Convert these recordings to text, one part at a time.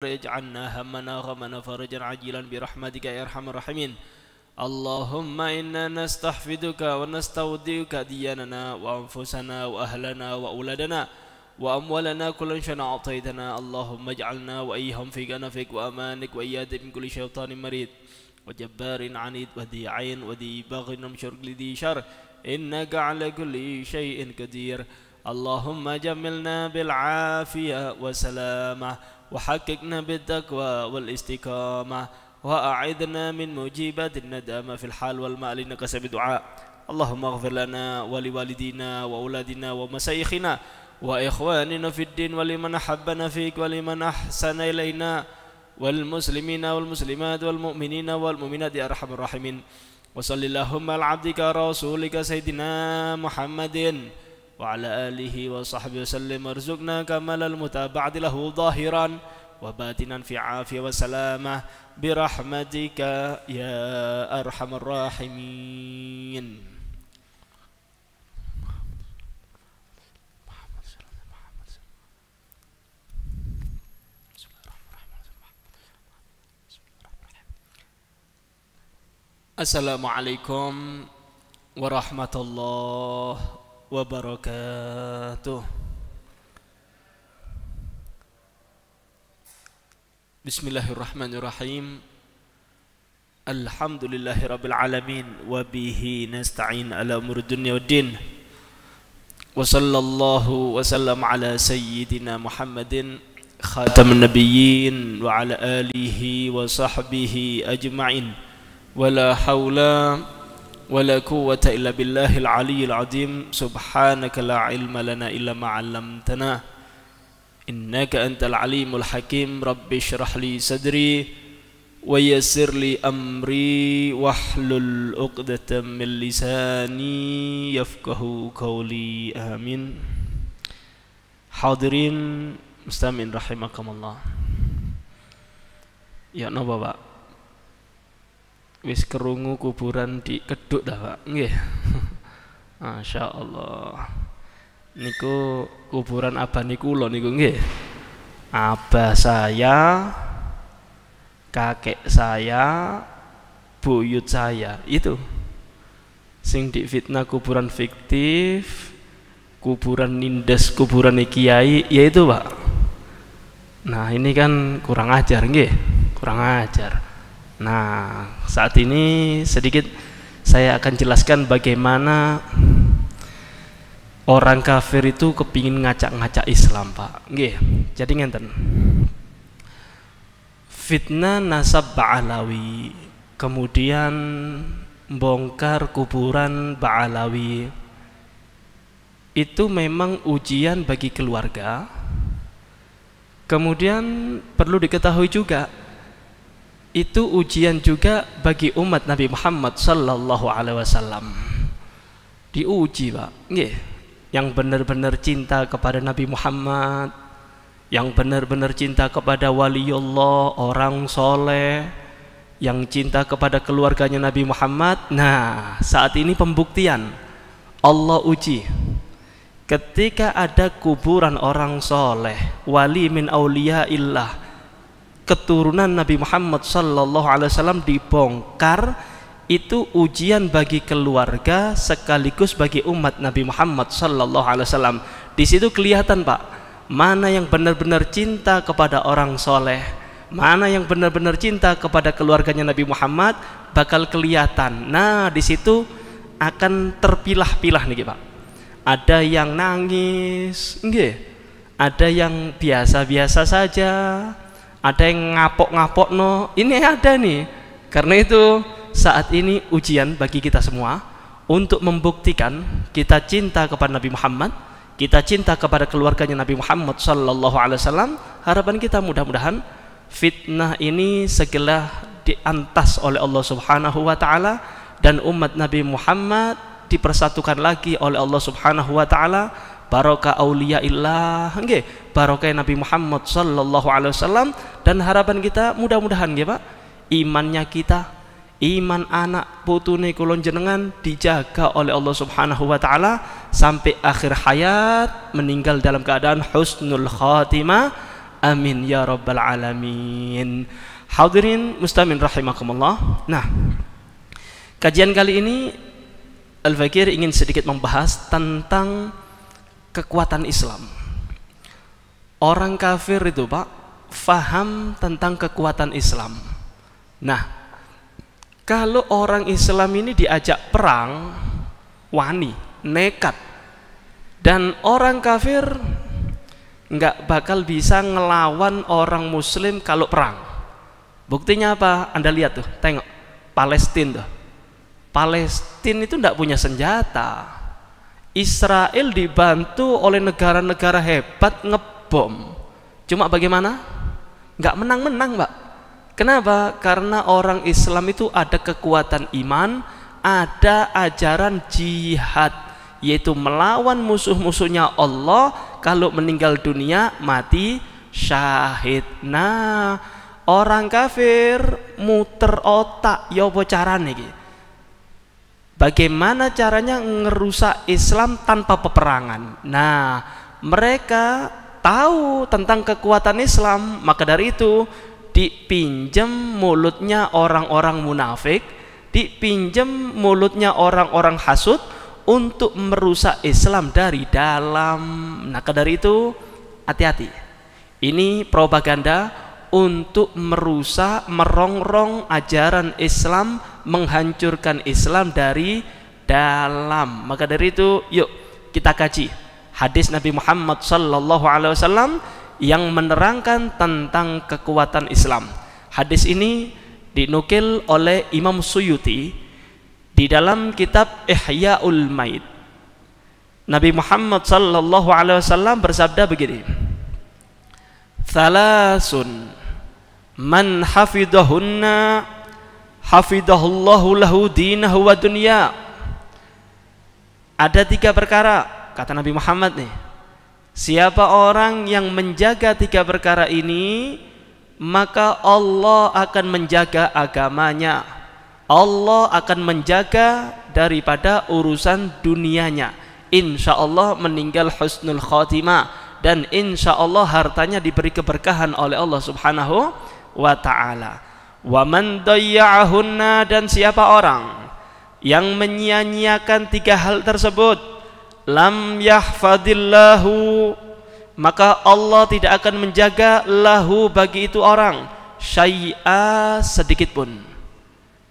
اجعلنا همنا غمنا فرجا عاجلا برحمتك يا ارحم الراحمين. اللهم انا نستحفظك ونستودعك دياننا وانفسنا واهلنا واولادنا واموالنا كل شيء اعطيتنا. اللهم اجعلنا وايهم في كنفك وامانك وايادك من كل شيطان مريض وجبار عنيد وذي عين وذي بغي ومشر لذي شر انك على كل شيء قدير. اللهم جملنا بالعافيه والسلامه وحققنا بالتقوى والاستقامة وأعذنا من موجبات الندامة في الحال والمال إنك سميع الدعاء. اللهم اغفر لنا ولوالدينا وأولادنا ومشايخنا وإخواننا في الدين ولمن أحبنا فيك ولمن أحسن إلينا والمسلمين والمسلمات والمؤمنين والمؤمنات يا أرحم الراحمين. وصل اللهم على عبدك رسولك سيدنا محمد وعلى آله وصحبه وسلم وارزقنا كمال المتابعة له ظاهرا وباطنا في عافية وسلامة برحمتك يا أرحم الراحمين. Assalamualaikum warahmatullahi wabarakatuh. Bismillahirrahmanirrahim. Alhamdulillahirabbil alamin wa bihi nasta'in ala umuri dunya waddin. Wa sallallahu wa sallam ala sayyidina Muhammadin khatamun nabiyyin wa ala alihi wa sahbihi ajma'in. Wala haula ولا قوة إلا بالله العلي العظيم. سبحانك لا علم لنا إلا ما علمتنا إنك أنت العليم الحكيم. رب اشرح لي صدري ويسر لي أمري واحلل عقدة من لساني يفقه قولي آمين. Hadirin muslimin rahimakumullah. Ya napa Pak? Wis kerungu kuburan di Keduk dah Pak. Nggih. Masya Allah. Niku kuburan abani kula niku nggih. Abah saya, kakek saya, buyut saya itu sing difitnah kuburan fiktif, kuburan nindes, kuburan kiai, yaitu Pak. Nah ini kan kurang ajar nggih, kurang ajar. Nah, saat ini sedikit saya akan jelaskan bagaimana orang kafir itu kepingin ngacak-ngacak Islam, Pak. Nggih, jadi ngenten. Fitnah nasab Ba'alawi, kemudian bongkar kuburan Ba'alawi. Itu memang ujian bagi keluarga. Kemudian perlu diketahui juga itu ujian juga bagi umat Nabi Muhammad sallallahu alaihi wasallam. Diuji, Pak. Nggih. Yang benar-benar cinta kepada Nabi Muhammad, yang benar-benar cinta kepada waliullah, orang soleh, yang cinta kepada keluarganya Nabi Muhammad. Nah, saat ini pembuktian Allah uji. Ketika ada kuburan orang soleh, wali min auliyaillah, keturunan Nabi Muhammad sallallahu alaihi wasallam dibongkar, itu ujian bagi keluarga sekaligus bagi umat Nabi Muhammad sallallahu alaihi wasallam. Di situ kelihatan, Pak, mana yang benar-benar cinta kepada orang soleh, mana yang benar-benar cinta kepada keluarganya Nabi Muhammad, bakal kelihatan. Nah, di situ akan terpilah-pilah nih, Pak. Ada yang nangis, nggih. Ada yang biasa-biasa saja. Ada yang ngapok-ngapok, no. Ini ada nih. Karena itu saat ini ujian bagi kita semua untuk membuktikan kita cinta kepada Nabi Muhammad, kita cinta kepada keluarganya Nabi Muhammad sallallahu alaihi wasallam. Harapan kita mudah-mudahan fitnah ini segera diantas oleh Allah Subhanahu wa taala dan umat Nabi Muhammad dipersatukan lagi oleh Allah Subhanahu wa taala. Barokah auliyaillah, nggih, barokah Nabi Muhammad sallallahu alaihi wasallam. Dan harapan kita mudah-mudahan nggih, Pak, imannya kita, iman anak putune kula jenengan dijaga oleh Allah Subhanahu wa taala sampai akhir hayat, meninggal dalam keadaan husnul khatimah, Amin ya rabbal alamin. Hadirin muslimin rahimakumullah. Nah, kajian kali ini Al-Fakir ingin sedikit membahas tentang kekuatan Islam. Orang kafir itu Pak faham tentang kekuatan Islam. Nah, kalau orang Islam ini diajak perang, wani, nekat, dan orang kafir nggak bakal bisa ngelawan orang Muslim kalau perang. Buktinya apa? Anda lihat tuh, tengok Palestina tuh. Palestina itu tidak punya senjata. Israel dibantu oleh negara-negara hebat ngebom. Cuma bagaimana? Nggak menang-menang, Pak. Kenapa? Karena orang Islam itu ada kekuatan iman, ada ajaran jihad, yaitu melawan musuh-musuhnya Allah. Kalau meninggal dunia mati syahid. Nah, orang kafir muter otak, ya apa carane iki? Bagaimana caranya ngerusak Islam tanpa peperangan? Nah, mereka tahu tentang kekuatan Islam, maka dari itu dipinjam mulutnya orang-orang munafik, dipinjam mulutnya orang-orang hasud untuk merusak Islam dari dalam. Maka dari itu hati-hati. Ini propaganda untuk merusak, merongrong ajaran Islam, menghancurkan Islam dari dalam. Maka dari itu yuk kita kaji hadis Nabi Muhammad sallallahu alaihi wasallam yang menerangkan tentang kekuatan Islam. Hadis ini dinukil oleh Imam Suyuti di dalam kitab Ihya'ul Maid. Nabi Muhammad sallallahu alaihi wasallam bersabda begini, "Thalasun man hafidhahunna hafidhahullahu lahu dinahu wa dunya." Ada 3 perkara, kata Nabi Muhammad nih. Siapa orang yang menjaga 3 perkara ini, maka Allah akan menjaga agamanya. Allah akan menjaga daripada urusan dunianya. Insya Allah meninggal husnul khatimah, dan insya Allah hartanya diberi keberkahan oleh Allah subhanahu wa ta'ala. Wa man dayya'ahunna, dan siapa orang yang menyia-nyiakan 3 hal tersebut, lam yahfadillahu, maka Allah tidak akan menjaga lahu bagi itu orang syai'a sedikit pun.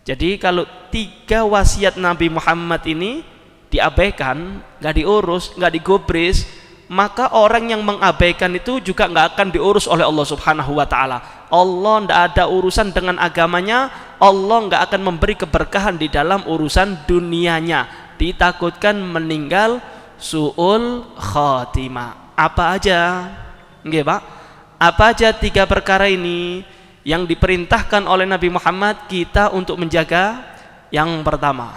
Jadi kalau 3 wasiat Nabi Muhammad ini diabaikan, nggak diurus, nggak digubris, maka orang yang mengabaikan itu juga nggak akan diurus oleh Allah subhanahu wa ta'ala. Allah nggak ada urusan dengan agamanya, Allah nggak akan memberi keberkahan di dalam urusan dunianya. Ditakutkan meninggal su'ul khatimah. Apa aja? Nggih, Pak? Apa aja 3 perkara ini yang diperintahkan oleh Nabi Muhammad kita untuk menjaga? Yang pertama,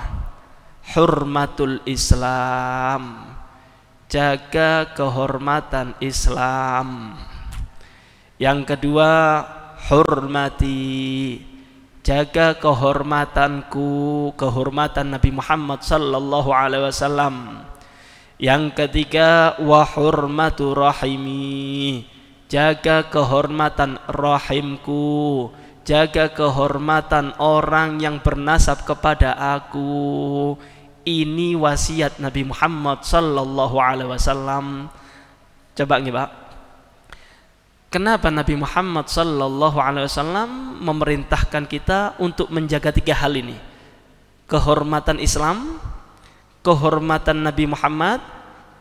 hurmatul Islam, jaga kehormatan Islam. Yang kedua, hurmati, jaga kehormatanku, kehormatan Nabi Muhammad sallallahu alaihi wasallam. Yang ketiga, wa hurmatu rahimi, jaga kehormatan rahimku, jaga kehormatan orang yang bernasab kepada aku. Ini wasiat Nabi Muhammad sallallahu alaihi wasallam. Coba nih, Pak. Kenapa Nabi Muhammad sallallahu alaihi wasallam memerintahkan kita untuk menjaga 3 hal ini? Kehormatan Islam, kehormatan Nabi Muhammad,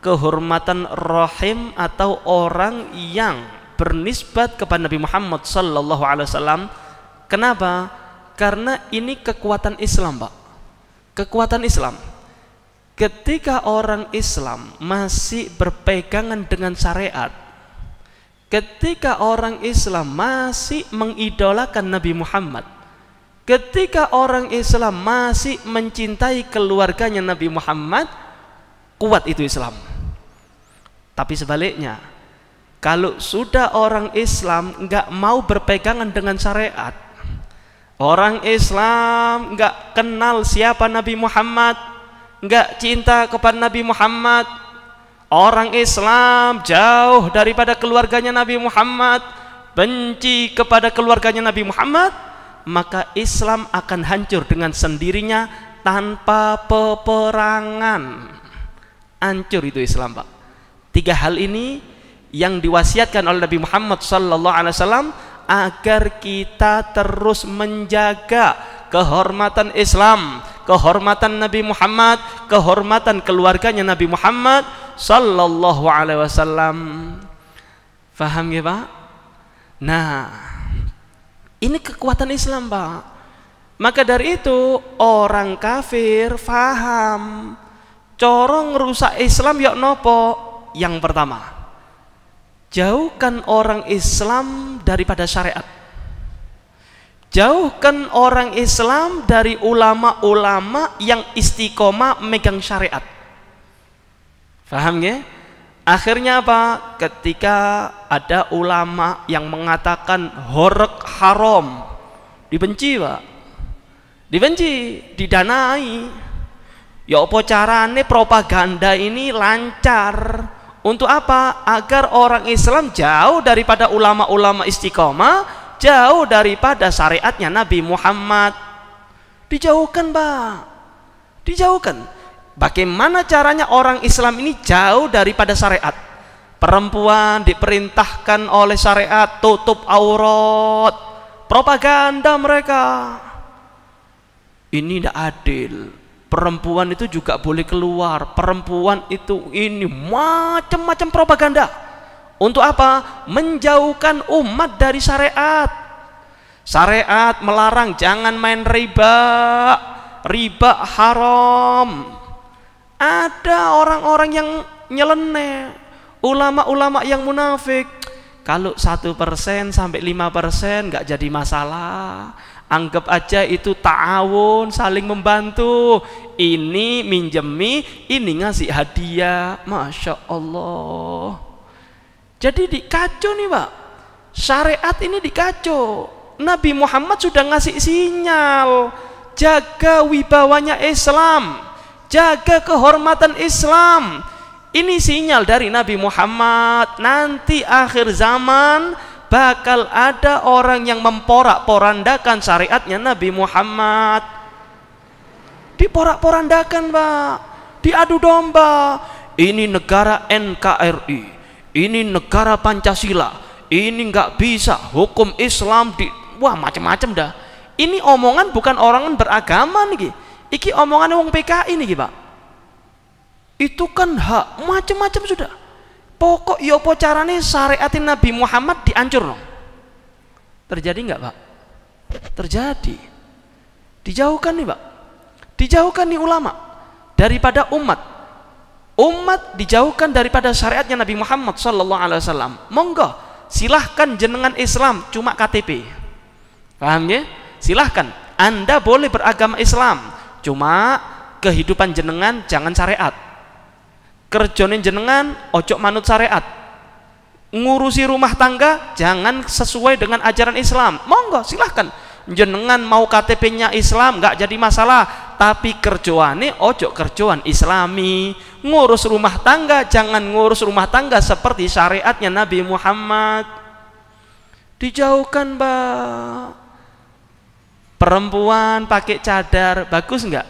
kehormatan rahim atau orang yang bernisbat kepada Nabi Muhammad sallallahu alaihi wasallam. Kenapa? Karena ini kekuatan Islam, Pak. Kekuatan Islam. Ketika orang Islam masih berpegangan dengan syariat, ketika orang Islam masih mengidolakan Nabi Muhammad, ketika orang Islam masih mencintai keluarganya Nabi Muhammad, kuat itu Islam. Tapi sebaliknya, kalau sudah orang Islam nggak mau berpegangan dengan syariat, orang Islam nggak kenal siapa Nabi Muhammad, nggak cinta kepada Nabi Muhammad, orang Islam jauh daripada keluarganya Nabi Muhammad, benci kepada keluarganya Nabi Muhammad, maka Islam akan hancur dengan sendirinya tanpa peperangan. Hancur itu Islam, Pak. 3 hal ini yang diwasiatkan oleh Nabi Muhammad sallallahu alaihi wasallam agar kita terus menjaga kehormatan Islam, kehormatan Nabi Muhammad, kehormatan keluarganya Nabi Muhammad sallallahu alaihi wasallam. Faham ya, Pak? Nah, ini kekuatan Islam, Pak. Maka dari itu orang kafir faham corong rusak Islam yok nopo. Yang pertama, jauhkan orang Islam daripada syariat. Jauhkan orang Islam dari ulama-ulama yang istiqomah megang syariat. Faham ya? Akhirnya apa? Ketika ada ulama yang mengatakan horeg haram, dibenci, Pak. Dibenci, didanai. Ya apa carane propaganda ini lancar? Untuk apa? Agar orang Islam jauh daripada ulama-ulama istiqomah, jauh daripada syariatnya Nabi Muhammad. Dijauhkan, Pak. Dijauhkan. Bagaimana caranya orang Islam ini jauh daripada syariat? Perempuan diperintahkan oleh syariat tutup aurat. Propaganda mereka. Ini tidak adil. Perempuan itu juga boleh keluar. Perempuan itu ini macam-macam propaganda. Untuk apa? Menjauhkan umat dari syariat. Syariat melarang jangan main riba. Riba haram. Ada orang-orang yang nyeleneh, ulama-ulama yang munafik. Kalau 1% sampai 5% nggak jadi masalah. Anggap aja itu ta'awun, saling membantu. Ini minjemi, ini ngasih hadiah. Masya Allah. Jadi dikacau nih, Pak. Syariat ini dikacau. Nabi Muhammad sudah ngasih sinyal. Jaga wibawanya Islam. Jaga kehormatan Islam. Ini sinyal dari Nabi Muhammad. Nanti akhir zaman bakal ada orang yang memporak-porandakan syariatnya Nabi Muhammad. Diporak-porandakan, Pak. Diadu domba. Ini negara NKRI. Ini negara Pancasila. Ini nggak bisa hukum Islam di... Wah, macam-macam dah. Ini omongan bukan orang beragama nih. Iki omongan wong PKI nih, Pak. Itu kan hak macam-macam sudah. Pokok ya apa carane syariatin Nabi Muhammad dihancur no? Terjadi nggak, Pak? Terjadi. Dijauhkan nih, Pak. Dijauhkan nih ulama daripada umat. Umat dijauhkan daripada syariatnya Nabi Muhammad sallallahu alaihi wasallam. Monggo, silahkan jenengan Islam cuma KTP. Paham ya? Silahkan. Anda boleh beragama Islam, cuma kehidupan jenengan jangan syariat. Kerjane jenengan ojo manut syariat. Ngurusi rumah tangga jangan sesuai dengan ajaran Islam. Monggo silahkan. Jenengan mau KTP-nya Islam nggak jadi masalah, tapi kerjoane ojo kerjoan Islami. Ngurus rumah tangga jangan ngurus rumah tangga seperti syariatnya Nabi Muhammad. Dijauhkan, Pak. Perempuan pakai cadar bagus nggak?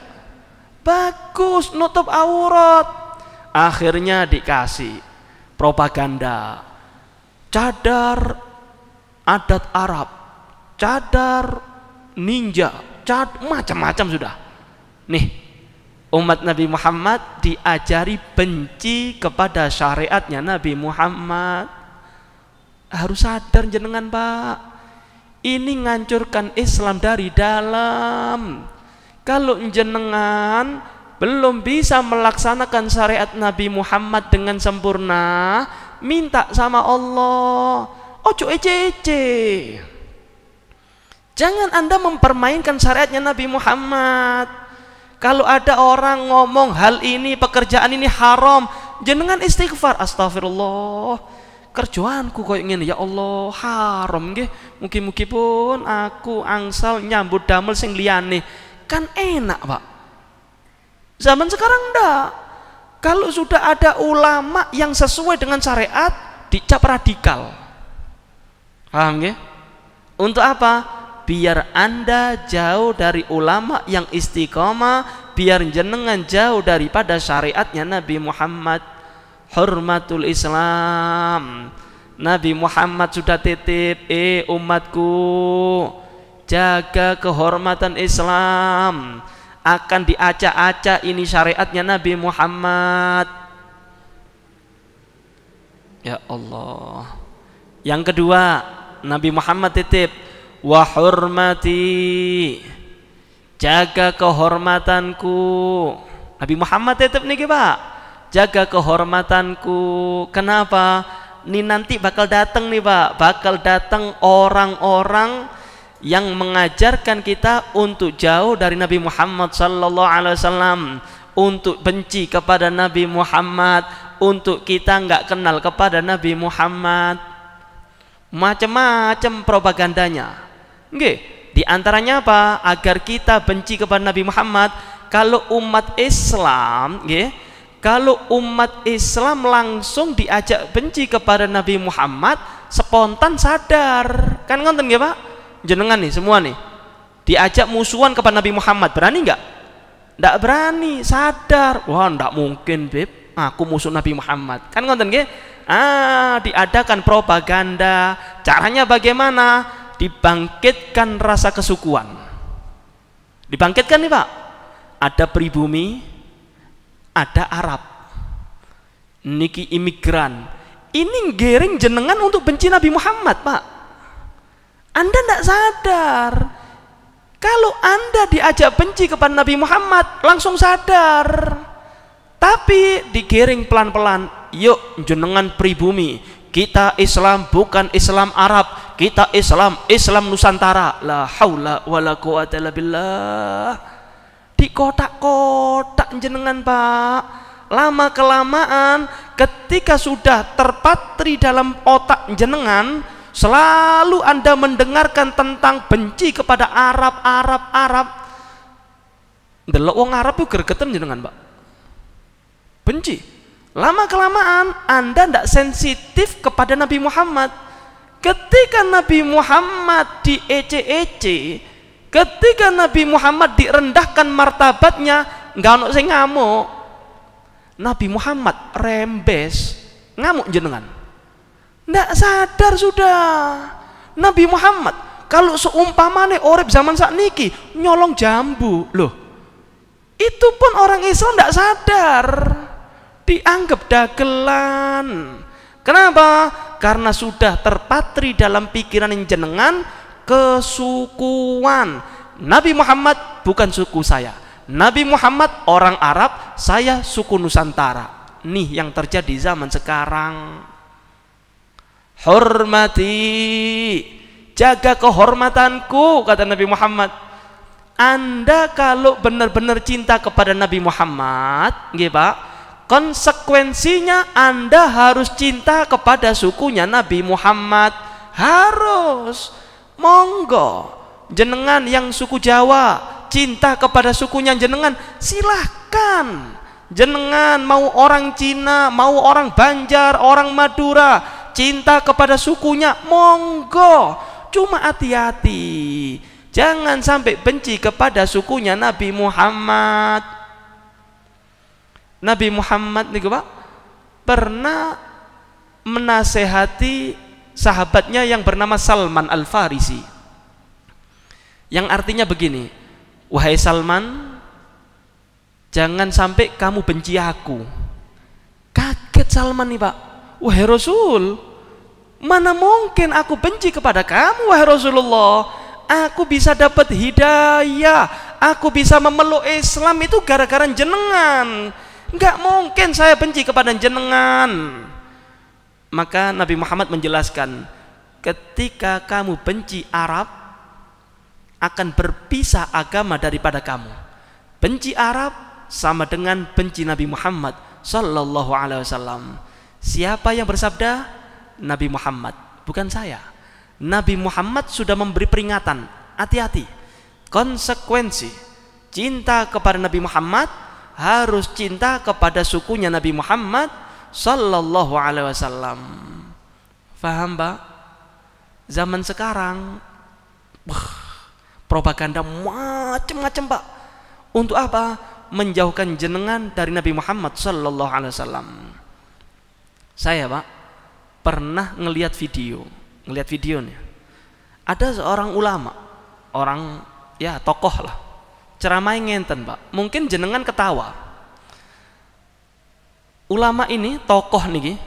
Bagus, nutup aurat. Akhirnya dikasih propaganda cadar adat Arab, cadar ninja, macam-macam sudah. Nih, umat Nabi Muhammad diajari benci kepada syariatnya Nabi Muhammad. Harus sadar jenengan, Pak. Ini ngancurkan Islam dari dalam. Kalau jenengan belum bisa melaksanakan syariat Nabi Muhammad dengan sempurna, minta sama Allah. Ojo ece-ece. Jangan Anda mempermainkan syariatnya Nabi Muhammad. Kalau ada orang ngomong hal ini, pekerjaan ini haram, jenengan istighfar, astagfirullah. Kerjaanku koyo ngene ya Allah, haram nggih. Mugi-mugi pun aku angsal nyambut damel sing liyane. Kan enak, Pak. Zaman sekarang enggak. Kalau sudah ada ulama yang sesuai dengan syariat, dicap radikal. Paham ya? Untuk apa? Biar Anda jauh dari ulama yang istiqomah, biar jenengan jauh daripada syariatnya Nabi Muhammad. Hurmatul Islam. Nabi Muhammad sudah titip, umatku, jaga kehormatan Islam. Akan diacak-acak ini syariatnya Nabi Muhammad. Ya Allah. Yang kedua, Nabi Muhammad titip, wa hurmati, jaga kehormatanku. Nabi Muhammad titip nih Pak, jaga kehormatanku. Kenapa? Ini nanti bakal datang nih Pak, bakal datang orang-orang yang mengajarkan kita untuk jauh dari Nabi Muhammad sallallahu alaihi wasallam, untuk benci kepada Nabi Muhammad, untuk kita nggak kenal kepada Nabi Muhammad. Macam-macam propagandanya. Nggih, di antaranya apa? Agar kita benci kepada Nabi Muhammad. Kalau umat Islam, nggih, kalau umat Islam langsung diajak benci kepada Nabi Muhammad, spontan sadar. Kan ngonten nggih, Pak? Jenengan nih semua nih diajak musuhan kepada Nabi Muhammad, berani nggak? Nggak berani, sadar. Wah, nggak mungkin, Beb, aku musuh Nabi Muhammad. Kan ngonten nggih? Diadakan propaganda. Caranya bagaimana? Dibangkitkan rasa kesukuan. Dibangkitkan nih Pak. Ada pribumi, ada Arab. Niki imigran. Ini ngiring jenengan untuk benci Nabi Muhammad, Pak. Anda tidak sadar. Kalau Anda diajak benci kepada Nabi Muhammad, langsung sadar. Tapi digiring pelan-pelan. Yuk jenengan pribumi, kita Islam bukan Islam Arab, kita Islam Nusantara. La haula wala quwata illa billah. Di kotak-kotak jenengan Pak. Lama kelamaan ketika sudah terpatri dalam otak jenengan, selalu Anda mendengarkan tentang benci kepada Arab. Delok wong Arab itu gregetan jenengan Pak. Benci. Lama kelamaan Anda tidak sensitif kepada Nabi Muhammad. Ketika Nabi Muhammad diece-ece, ketika Nabi Muhammad direndahkan martabatnya, nggak ono sing ngamuk. Nabi Muhammad rembes, ngamuk jenengan. Nggak sadar sudah. Nabi Muhammad kalau seumpamane urip zaman sakniki nyolong jambu, loh. Itu pun orang Islam nggak sadar. Dianggap dagelan. Kenapa? Karena sudah terpatri dalam pikiran yang jenengan kesukuan. Nabi Muhammad bukan suku saya. Nabi Muhammad orang Arab, saya suku Nusantara. Nih yang terjadi zaman sekarang. Hormati, jaga kehormatanku, kata Nabi Muhammad. Anda kalau benar-benar cinta kepada Nabi Muhammad, nggih Pak, konsekuensinya Anda harus cinta kepada sukunya Nabi Muhammad. Harus. Monggo jenengan yang suku Jawa cinta kepada sukunya jenengan, silahkan. Jenengan mau orang Cina, mau orang Banjar, orang Madura, cinta kepada sukunya, monggo. Cuma hati-hati, jangan sampai benci kepada sukunya Nabi Muhammad. Nabi Muhammad nih Pak pernah menasehati sahabatnya yang bernama Salman Al-Farisi, yang artinya begini, wahai Salman, jangan sampai kamu benci aku. Kaget Salman nih Pak, wahai Rasul, mana mungkin aku benci kepada kamu wahai Rasulullah. Aku bisa dapat hidayah, aku bisa memeluk Islam itu gara-gara jenengan. Enggak mungkin saya benci kepada jenengan. Maka Nabi Muhammad menjelaskan, ketika kamu benci Arab, akan berpisah agama daripada kamu. Benci Arab sama dengan benci Nabi Muhammad sallallahu alaihi wasallam. Siapa yang bersabda? Nabi Muhammad, bukan saya. Nabi Muhammad sudah memberi peringatan, hati-hati. Konsekuensi cinta kepada Nabi Muhammad harus cinta kepada sukunya Nabi Muhammad sallallahu alaihi wasallam. Faham Pak? Zaman sekarang propaganda macam-macam Pak. Untuk apa? Menjauhkan jenengan dari Nabi Muhammad sallallahu alaihi wasallam. Saya Pak pernah ngelihat video nih. Ada seorang ulama, orang ya tokoh lah, ceramah ngenten Pak. Mungkin jenengan ketawa. Ulama ini tokoh nih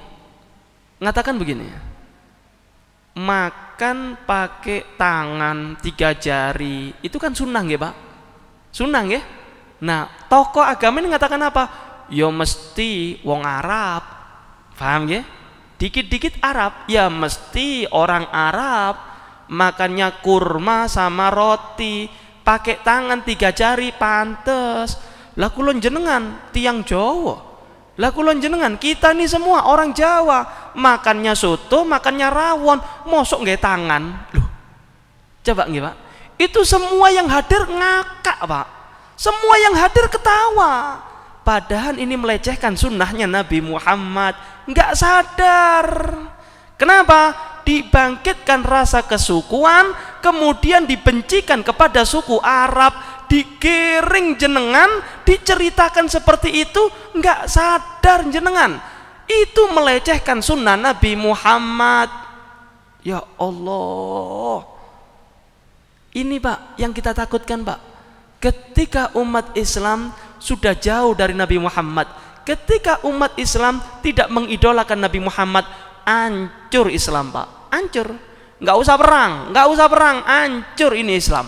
ngatakan begini, makan pakai tangan 3 jari itu kan sunnah nggih Pak? Sunnah nggih? Nah, tokoh agama ini mengatakan apa? Ya mesti wong Arab. Paham nggih? Dikit-dikit Arab, ya mesti orang Arab makannya kurma sama roti pakai tangan 3 jari pantes. Lah kula jenengan tiang Jawa. Lah kula jenengan kita nih semua orang Jawa, makannya soto, makannya rawon, mosok nggih tangan. Loh. Coba nggih Pak. Itu semua yang hadir ngakak Pak. Semua yang hadir ketawa. Padahal ini melecehkan sunnahnya Nabi Muhammad. Nggak sadar. Kenapa? Dibangkitkan rasa kesukuan, kemudian dibencikan kepada suku Arab, digiring jenengan, diceritakan seperti itu, nggak sadar jenengan. Itu melecehkan sunnah Nabi Muhammad. Ya Allah. Ini Pak yang kita takutkan Pak. Ketika umat Islam sudah jauh dari Nabi Muhammad, ketika umat Islam tidak mengidolakan Nabi Muhammad, hancur Islam Pak, hancur. Nggak usah perang, hancur ini Islam.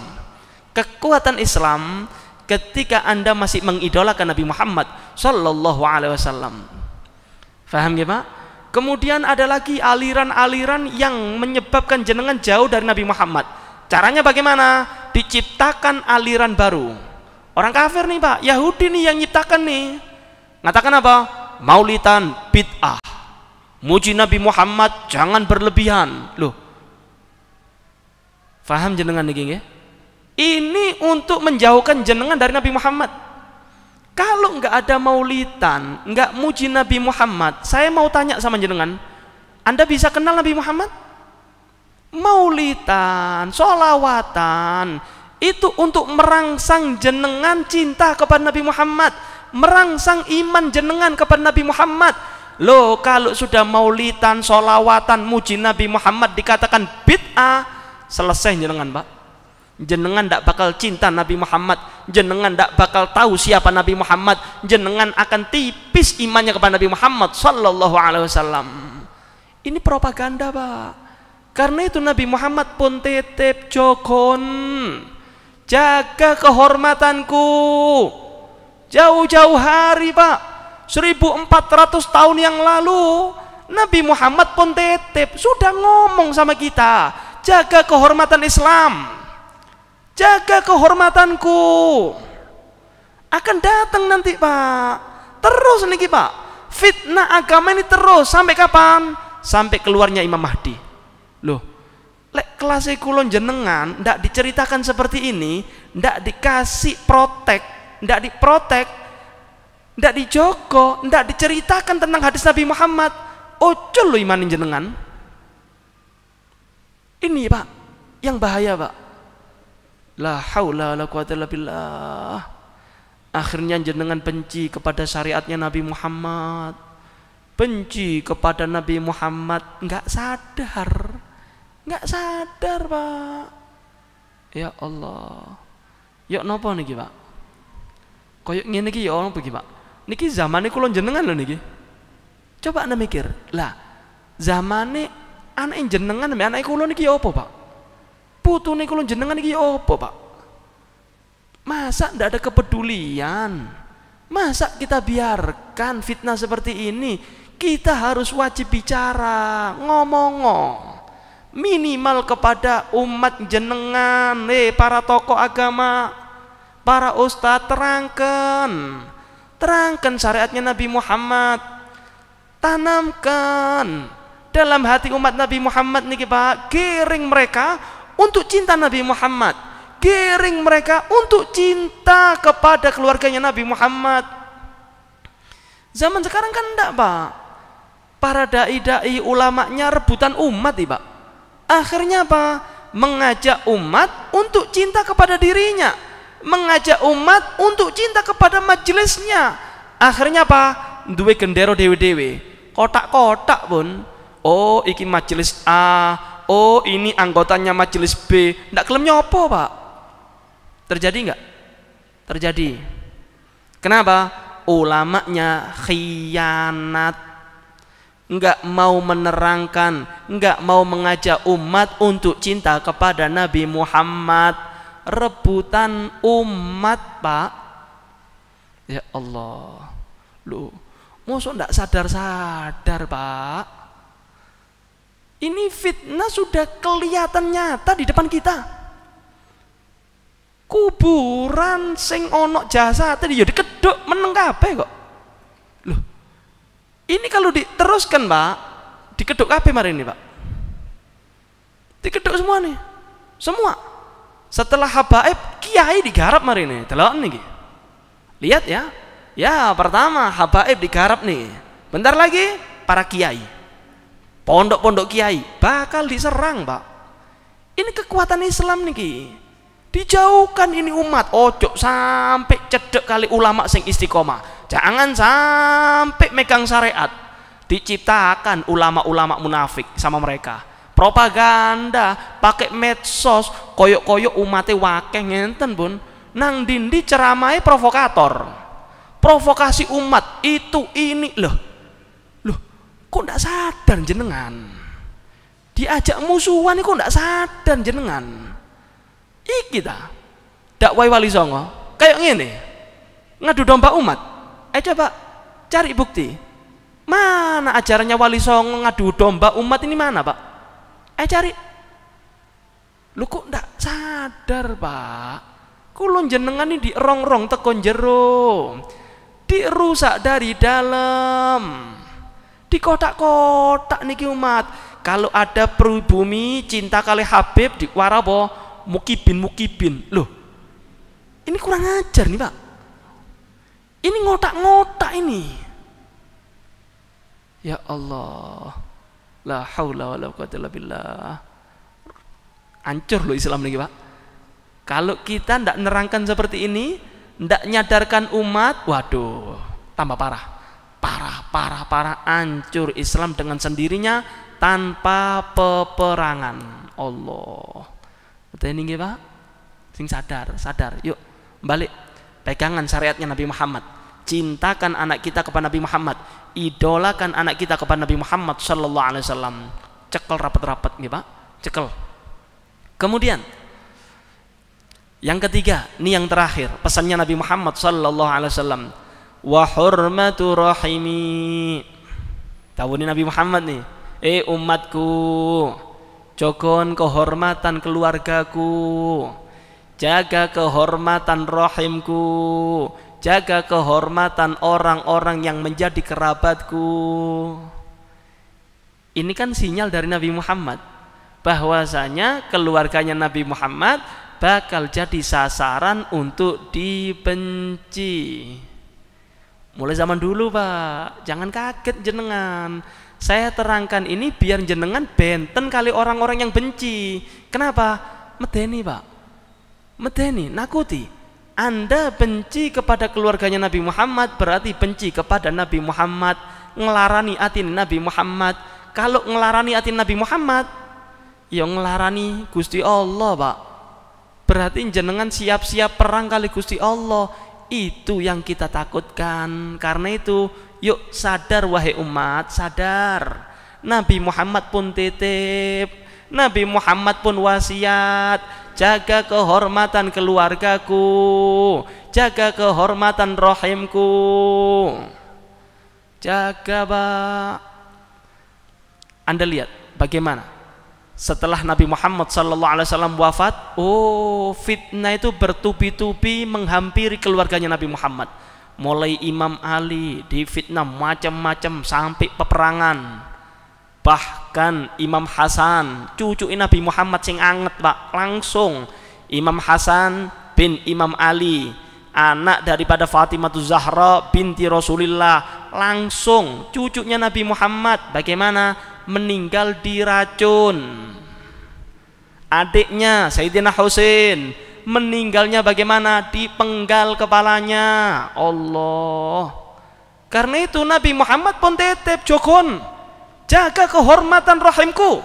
Kekuatan Islam ketika Anda masih mengidolakan Nabi Muhammad sallallahu alaihi wasallam. Faham ya Pak? Kemudian ada lagi aliran-aliran yang menyebabkan jenengan jauh dari Nabi Muhammad. Caranya bagaimana? Diciptakan aliran baru. Orang kafir nih Pak, Yahudi nih yang nyiptakan nih. Ngatakan apa? Maulidan bid'ah. Muji Nabi Muhammad jangan berlebihan. Loh. Faham jenengan niki nggih? Ini untuk menjauhkan jenengan dari Nabi Muhammad. Kalau nggak ada maulidan, nggak muji Nabi Muhammad, saya mau tanya sama jenengan, Anda bisa kenal Nabi Muhammad? Maulidan, sholawatan, itu untuk merangsang jenengan cinta kepada Nabi Muhammad, merangsang iman jenengan kepada Nabi Muhammad. Loh, kalau sudah maulidan, sholawatan, muji Nabi Muhammad dikatakan bid'ah, selesai jenengan Pak. Jenengan tidak bakal cinta Nabi Muhammad, jenengan tidak bakal tahu siapa Nabi Muhammad, jenengan akan tipis imannya kepada Nabi Muhammad sallallahu alaihi wasallam. Ini propaganda Pak. Karena itu Nabi Muhammad pun tetep jogon, jaga kehormatanku. Jauh-jauh hari Pak, 1400 tahun yang lalu Nabi Muhammad pun tetep sudah ngomong sama kita, jaga kehormatan Islam, jaga kehormatanku. Akan datang nanti Pak, terus niki Pak, fitnah agama ini terus sampai kapan? Sampai keluarnya Imam Mahdi. Loh, lek kelas kulon jenengan ndak diceritakan seperti ini, ndak dikasih protek, ndak diprotek, ndak dijogo, ndak diceritakan tentang hadis Nabi Muhammad, ocol lo imanin jenengan. Ini Pak yang bahaya Pak. La haula wala quwata illa billah. Akhirnya jenengan benci kepada syariatnya Nabi Muhammad, benci kepada Nabi Muhammad, nggak sadar Pak. Ya Allah. Yuk nopo niki Pak? Koyok ngene iki ya ono iki Pak. Niki zamane kula jenengan lho niki. Coba anda mikir. Lah, zamane anak jenengan mbek anak kula niki ya apa Pak? Putune kula jenengan niki ya apa Pak? Masa ndak ada kepedulian? Masa kita biarkan fitnah seperti ini? Kita harus wajib bicara, ngomong. Minimal kepada umat jenengan, para tokoh agama, para ustadz, terangkan syariatnya Nabi Muhammad, tanamkan dalam hati umat Nabi Muhammad niki Pak, giring mereka untuk cinta Nabi Muhammad, giring mereka untuk cinta kepada keluarganya Nabi Muhammad. Zaman sekarang kan enggak Pak, para dai-dai ulamanya rebutan umat Pak. Akhirnya apa? Mengajak umat untuk cinta kepada dirinya, mengajak umat untuk cinta kepada majelisnya. Akhirnya apa? Duwe gendero dewe-dewe, kotak-kotak pun. Oh, iki majelis A, oh ini anggotanya majelis B. Ndak kelem nyopo, Pak. Terjadi enggak? Terjadi. Kenapa? Ulamanya khianat, enggak mau menerangkan, enggak mau mengajak umat untuk cinta kepada Nabi Muhammad. Rebutan umat, Pak. Ya Allah. Loh, mosok enggak sadar-sadar, Pak? Ini fitnah sudah kelihatan nyata di depan kita. Kuburan sing ono jasad tadi ya dikeduk meneng kabeh kok. Loh. Ini kalau diteruskan, Pak, dikeduk kabeh mari ini, Pak. Dikeduk semua nih. Semua. Setelah habaib kiai digarap mari ini. Delok niki. Lihat ya. Ya, pertama habaib digarap nih. Bentar lagi para kiai. Pondok-pondok kiai bakal diserang, Pak. Ini kekuatan Islam niki. Dijauhkan ini umat, ojo sampai cedek kali ulama sing istiqomah. Jangan sampai megang syariat. Diciptakan ulama-ulama munafik sama mereka. Propaganda, pakai medsos, koyok-koyok umatnya wakeh ngenten pun. Nang dindi ceramai provokator. Provokasi umat itu ini loh. Loh, kok ndak sadar jenengan? Diajak musuhan kok ndak sadar jenengan? Iki ta dakwah Wali Songo kayak ngene, ngadu domba umat. Coba cari bukti mana ajarannya Wali Songo ngadu domba umat ini mana, Pak? Cari. Lu kok ndak sadar, Pak? Kulon jenengan ini dirong-rong tekon jero, dirusak dari dalam, di kotak-kotak niki umat. Kalau ada pribumi cinta kali Habib di warabo mukibin. Loh, ini kurang ajar nih, Pak. Ini ngotak-ngotak ini. Ya Allah, la haula wala quwwata illa billah. Hancur loh Islam nih, Pak. Kalau kita ndak nerangkan seperti ini, ndak nyadarkan umat, waduh, tambah parah. Parah. Hancur Islam dengan sendirinya tanpa peperangan. Allah. Betul ini, Pak. Sing sadar. Yuk, balik. Pegangan syariatnya Nabi Muhammad. Cintakan anak kita kepada Nabi Muhammad. Idolakan anak kita kepada Nabi Muhammad sallallahu alaihi wasallam. Cekel rapat-rapat nih, Pak. Cekel. Kemudian yang ketiga, ini yang terakhir, pesannya Nabi Muhammad sallallahu alaihi wasallam. Wa hurmatu rahimi. Tahu nih Nabi Muhammad nih. Umatku, jogon kehormatan keluargaku, jaga kehormatan rahimku, jaga kehormatan orang-orang yang menjadi kerabatku. Ini kan sinyal dari Nabi Muhammad bahwasanya keluarganya Nabi Muhammad bakal jadi sasaran untuk dibenci. Mulai zaman dulu, Pak. Jangan kaget jenengan. Saya terangkan ini biar jenengan benten kali orang-orang yang benci. Kenapa? Medeni, Pak. Medeni, nakuti. Anda benci kepada keluarganya Nabi Muhammad berarti benci kepada Nabi Muhammad, ngelarani hati Nabi Muhammad. Kalau ngelarani hati Nabi Muhammad, ya ngelarani Gusti Allah, Pak. Berarti jenengan siap-siap perang kali Gusti Allah. Itu yang kita takutkan. Karena itu yuk sadar wahai umat, sadar. Nabi Muhammad pun titip, Nabi Muhammad pun wasiat, jaga kehormatan keluargaku, jaga kehormatan rahimku. Jaga, Pak. Anda lihat bagaimana setelah Nabi Muhammad SAW wafat, fitnah itu bertubi-tubi menghampiri keluarganya Nabi Muhammad. Mulai Imam Ali difitnah macam-macam sampai peperangan. Bahkan Imam Hasan, cucu Nabi Muhammad sing anget, Pak, langsung Imam Hasan bin Imam Ali, anak daripada Fatimah Zahra binti Rasulullah, langsung cucunya Nabi Muhammad bagaimana? Meninggal diracun. adiknya Sayyidina Husain meninggalnya bagaimana? Dipenggal kepalanya. Allah. Karena itu Nabi Muhammad pun tetep jogon, jaga kehormatan rahimku,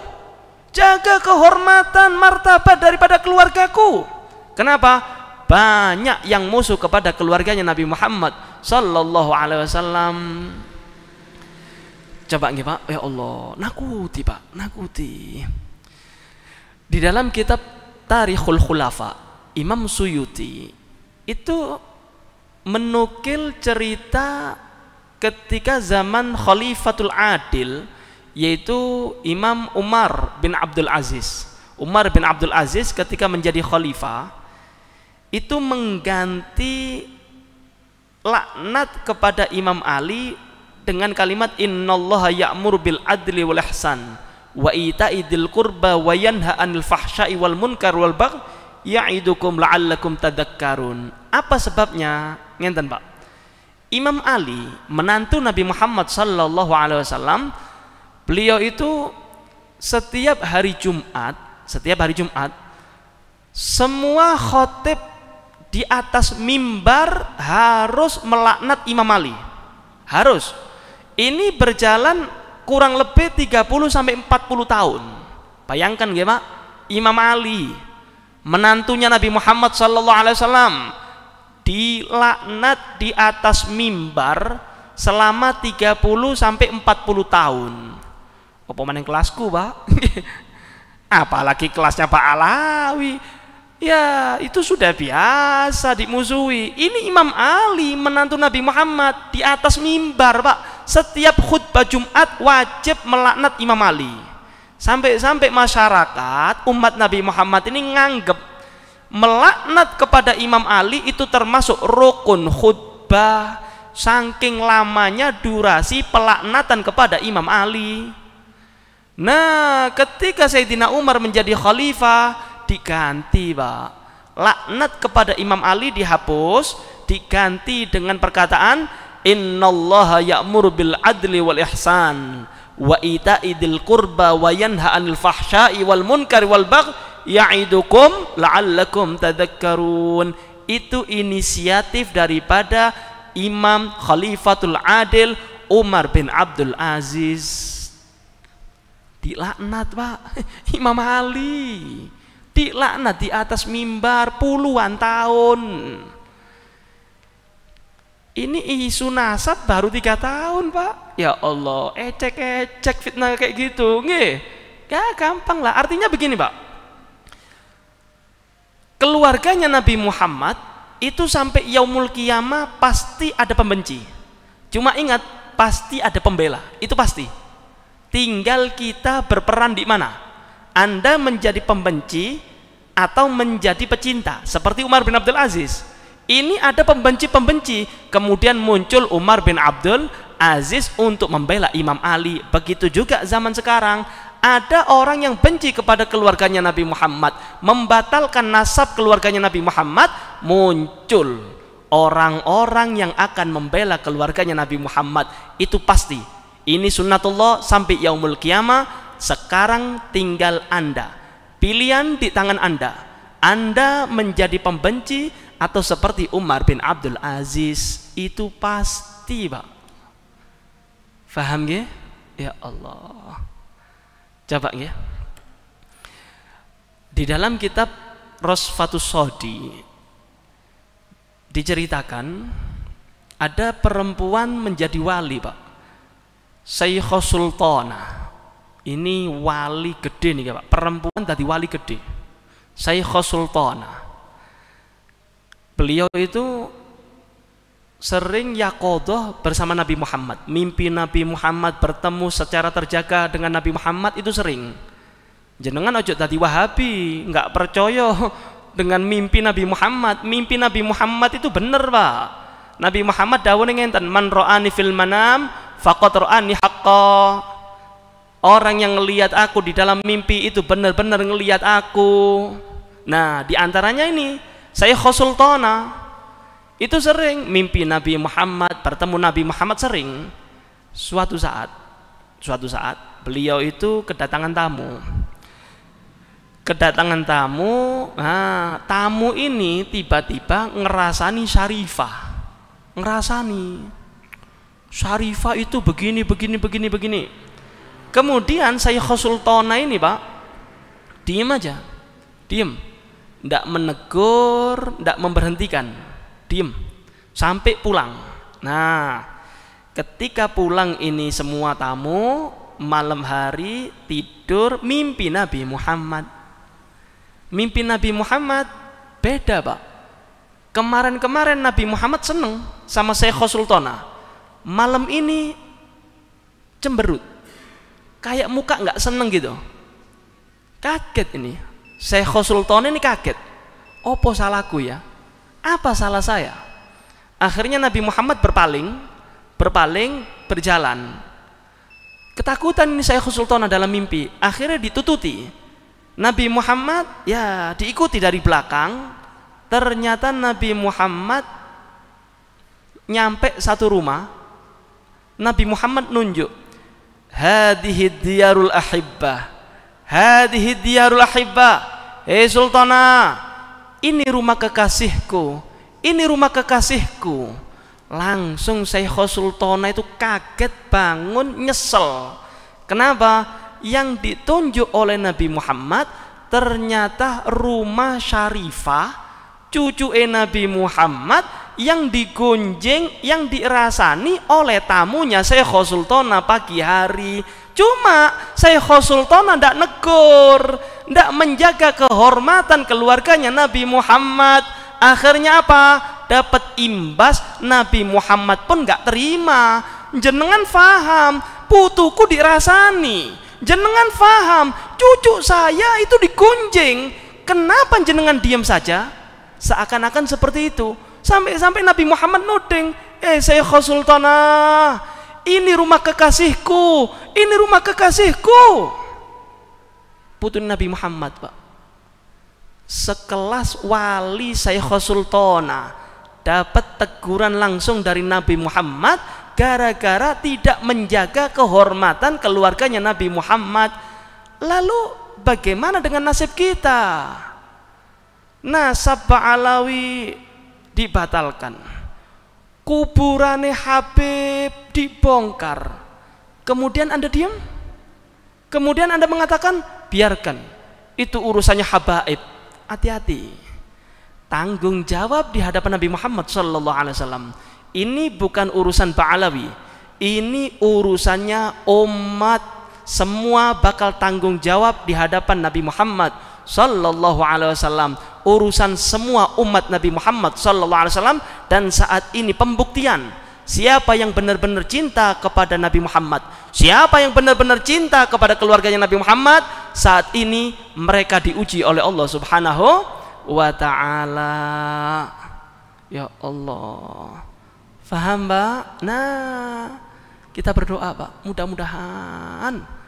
jaga kehormatan martabat daripada keluargaku. Kenapa? Banyak yang musuh kepada keluarganya Nabi Muhammad sallallahu alaihi wasallam. Coba nggih Pak, ya Allah, nakuti Pak, nakuti. Di dalam kitab Tarikhul Khulafa, Imam Suyuti itu menukil cerita ketika zaman Khalifatul Adil, yaitu Imam Umar bin Abdul Aziz. Umar bin Abdul Aziz ketika menjadi khalifah itu mengganti laknat kepada Imam Ali dengan kalimat innallaha ya'muru bil adli wal ihsan wa itaidil qurba wa yanha 'anil fahsya'i wal munkar wal baghi ya'idukum la'allakum tadhakkarun. Apa sebabnya? Ngenten Pak. Imam Ali, menantu Nabi Muhammad sallallahu alaihi wasallam, beliau itu setiap hari Jumat semua khotib di atas mimbar harus melaknat Imam Ali. Harus. Ini berjalan kurang lebih 30 sampai 40 tahun. Bayangkan nggih Pak, Imam Ali, menantunya Nabi Muhammad sallallahu alaihi wasallam, dilaknat di atas mimbar selama 30 sampai 40 tahun. Apa maning kelasku, Pak? Apalagi kelasnya Pak Alawi. Ya, itu sudah biasa dimusuhi. Ini Imam Ali, menantu Nabi Muhammad, di atas mimbar, Pak. Setiap khutbah Jumat wajib melaknat Imam Ali. Sampai-sampai masyarakat umat Nabi Muhammad ini nganggep melaknat kepada Imam Ali itu termasuk rukun khutbah, saking lamanya durasi pelaknatan kepada Imam Ali. Nah, ketika Sayyidina Umar menjadi khalifah, diganti Pak, laknat kepada Imam Ali dihapus, diganti dengan perkataan innallaha ya'muru bil adli wal ihsan wa ita'idil qurba wa yanha 'anil fahsya'i wal munkari wal baghi ya'idukum la'allakum tadhakkarun. Itu inisiatif daripada Imam Khalifatul Adil Umar bin Abdul Aziz. Dilaknat Pak, Imam Ali dilaknat di atas mimbar puluhan tahun. Ini isu nasab baru 3 tahun Pak. Ya Allah, ecek fitnah kayak gitu nggih. Ya gampang lah. Artinya begini Pak, keluarganya Nabi Muhammad itu sampai yaumul qiyamah pasti ada pembenci. Cuma ingat, pasti ada pembela. Itu pasti. Tinggal kita berperan di mana. Anda menjadi pembenci atau menjadi pecinta, seperti Umar bin Abdul Aziz. Ini ada pembenci-pembenci, kemudian muncul Umar bin Abdul Aziz untuk membela Imam Ali. Begitu juga zaman sekarang, ada orang yang benci kepada keluarganya Nabi Muhammad, membatalkan nasab keluarganya Nabi Muhammad, muncul orang-orang yang akan membela keluarganya Nabi Muhammad. Itu pasti. Ini sunnatullah sampai yaumul qiyamah. Sekarang tinggal Anda, pilihan di tangan Anda. Anda menjadi pembenci atau seperti Umar bin Abdul Aziz. Itu pasti Pak. Faham ya? Ya Allah. Coba ya. Di dalam kitab Rosfatus Sodi diceritakan ada perempuan menjadi wali Pak, Sayyidah Sultanah. Ini wali gede nih Pak, perempuan tadi wali gede, Sayyidah Sultanah. Beliau itu sering yaqodoh bersama Nabi Muhammad, mimpi Nabi Muhammad, bertemu secara terjaga dengan Nabi Muhammad, itu sering. Jenengan ojo tadi Wahabi, nggak percaya dengan mimpi Nabi Muhammad. Mimpi Nabi Muhammad itu bener Pak. Nabi Muhammad dawuh ngenten, man ra'ani fil manam faqad ra'ani haqqa. Orang yang ngelihat aku di dalam mimpi itu benar-benar ngelihat aku. Nah, diantaranya ini Sayyidah Sultanah itu sering mimpi Nabi Muhammad, bertemu Nabi Muhammad sering. Suatu saat beliau itu kedatangan tamu. kedatangan tamu. Nah, tamu ini tiba-tiba ngerasani Syarifah, ngerasani Syarifah itu begini. Kemudian Syekhul Sultana ini Pak diem aja, diem, ndak menegur, ndak memberhentikan, diem sampai pulang. Nah, ketika pulang ini semua tamu malam hari tidur, mimpi Nabi Muhammad. Mimpi Nabi Muhammad beda Pak. Kemarin Nabi Muhammad seneng sama Syekhul Sultana, malam ini cemberut, kayak muka nggak seneng gitu. Kaget ini Syekhul Sultana ini, kaget. Opo salahku ya? Apa salah saya? Akhirnya Nabi Muhammad berpaling berjalan. Ketakutan ini Syekhul Sultana dalam mimpi. Akhirnya ditututi. Nabi Muhammad ya diikuti dari belakang. Ternyata Nabi Muhammad nyampe satu rumah. Nabi Muhammad nunjuk, hadhihi diyarul ahibbah, hadhihi diyarul ahibbah. Hei Sultana, ini rumah kekasihku, ini rumah kekasihku. Langsung Syekhul Sultana itu kaget, bangun, nyesel. Kenapa? Yang ditunjuk oleh Nabi Muhammad ternyata rumah Syarifah, cucu Nabi Muhammad, yang digonjeng, yang dirasani oleh tamunya Syekhul Sultana pagi hari. Cuma Syekhul Sultana ndak negur, ndak menjaga kehormatan keluarganya Nabi Muhammad. Akhirnya apa? Dapat imbas, Nabi Muhammad pun nggak terima. Jenengan faham, putuku dirasani. Jenengan faham, cucu saya itu digunjing. Kenapa jenengan diam saja? Seakan-akan seperti itu. Sampai Nabi Muhammad nuding, Syekhul Sultana, ini rumah kekasihku, ini rumah kekasihku. Putu Nabi Muhammad Pak, sekelas wali Syekhul Sultana dapat teguran langsung dari Nabi Muhammad gara-gara tidak menjaga kehormatan keluarganya Nabi Muhammad. Lalu bagaimana dengan nasib kita? Nasab Ba'alawi dibatalkan, kuburane Habib dibongkar, kemudian Anda diam, kemudian Anda mengatakan biarkan, itu urusannya habaib. Hati-hati, tanggung jawab di hadapan Nabi Muhammad SAW. Ini bukan urusan Ba'alawi, ini urusannya umat. Semua bakal tanggung jawab di hadapan Nabi Muhammad SAW. Urusan semua umat Nabi Muhammad SAW. Dan saat ini pembuktian siapa yang benar-benar cinta kepada Nabi Muhammad, siapa yang benar-benar cinta kepada keluarganya Nabi Muhammad, saat ini mereka diuji oleh Allah Subhanahu wa ta'ala. Ya Allah, faham Mbak? Nah, kita berdoa Pak, mudah-mudahan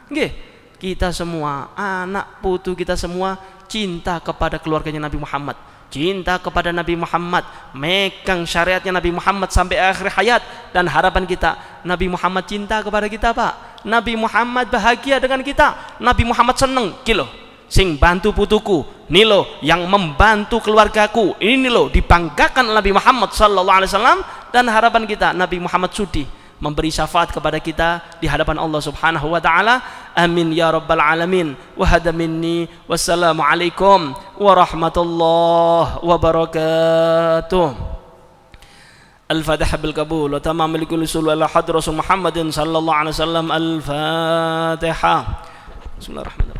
kita semua, anak putu kita semua cinta kepada keluarganya Nabi Muhammad, cinta kepada Nabi Muhammad, megang syariatnya Nabi Muhammad sampai akhir hayat. Dan harapan kita, Nabi Muhammad cinta kepada kita Pak, Nabi Muhammad bahagia dengan kita, Nabi Muhammad seneng kilo sing bantu putuku, ini loh yang membantu keluargaku, ini loh dibanggakan Nabi Muhammad SAW. Dan harapan kita, Nabi Muhammad sudi memberi syafaat kepada kita di hadapan Allah Subhanahu wa ta'ala. Amin ya rabbal alamin. Wa hada minni, wassalamualaikum warahmatullahi wabarakatuh. Al-Fatihah bil qabul wa tamam likulli sulul ala hadrasul Muhammadin sallallahu alaihi wasallam. Al-Fatihah. Bismillahirrahmanirrahim.